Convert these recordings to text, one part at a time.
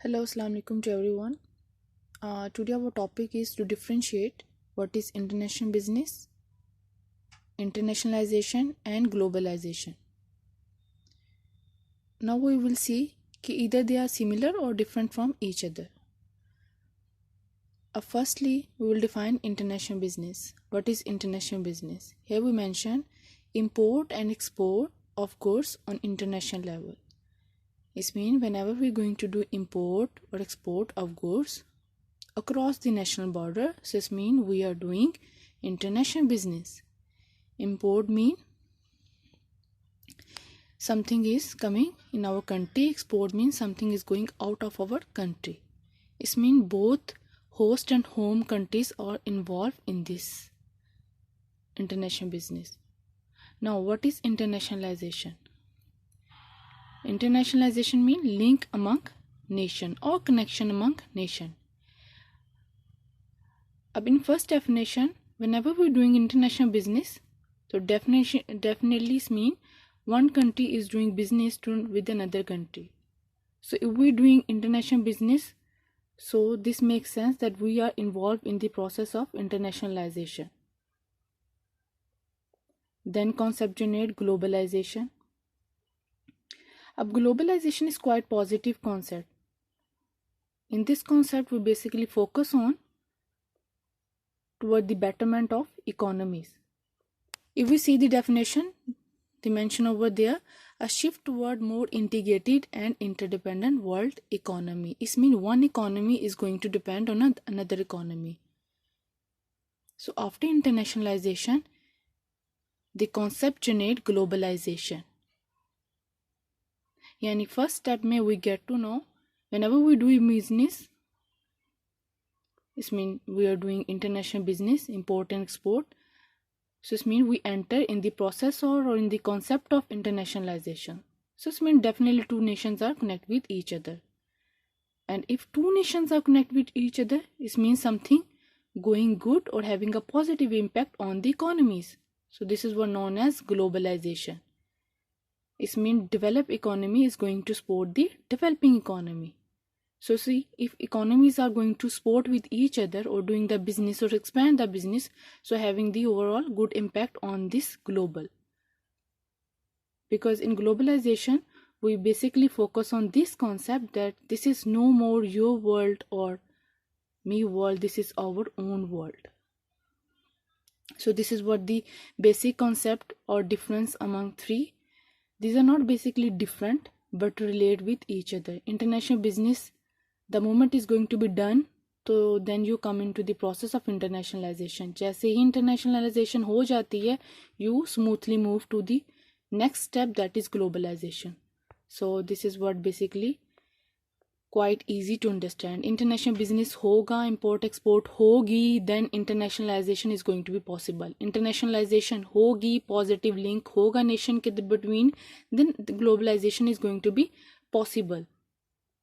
Hello, Assalamu alaikum to everyone. Today our topic is to differentiate what is international business, internationalization and globalization. Now we will see कि either they are similar or different from each other. Firstly, we will define international business. What is international business? Here we mention import and export of goods on international level. It means whenever we're going to do import or export of goods across the national border, so this means we are doing international business. Import mean something is coming in our country. Export means something is going out of our country. It means both host and home countries are involved in this international business. Now, what is internationalization? Internationalization means link among nation or connection among nation. In first definition, whenever we're doing international business, so definitely mean one country is doing business with another country. So if we're doing international business, so this makes sense that we are involved in the process of internationalization. Then concept generate globalization. Globalization is quite positive concept. In this concept, we basically focus on toward the betterment of economies. If we see the definition, they mention over there a shift toward more integrated and interdependent world economy. It means one economy is going to depend on another economy. So after internationalization, the concept generate globalization. Yani first step में we get to know whenever we do business, it means we are doing international business, import and export. So it means we enter in the process or in the concept of internationalization. So it means definitely two nations are connected with each other. And if two nations are connected with each other, it means something going good or having a positive impact on the economies. So this is what known as globalization. It means developed economy is going to support the developing economy. So see, if economies are going to support with each other or doing the business or expand the business, so having the overall good impact on this global. Because in globalization, we basically focus on this concept that this is no more your world or me world, this is our own world. So this is what the basic concept or difference among three. These are not basically different but relate with each other. International business, the moment is going to be done, so then you come into the process of internationalization. जैसे ही internationalization हो जाती है, you smoothly move to the next step, that is globalization. So this is what basically quite easy to understand. International business होगा, import export होगी, then internationalization is going to be possible. Internationalization होगी, positive link होगा nation के between, then the globalization is going to be possible.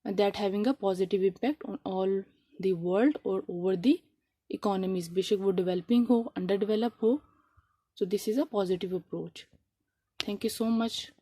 And that having a positive impact on all the world or over the economies, बेशक वो developing हो, underdeveloped हो. So this is a positive approach. Thank you so much.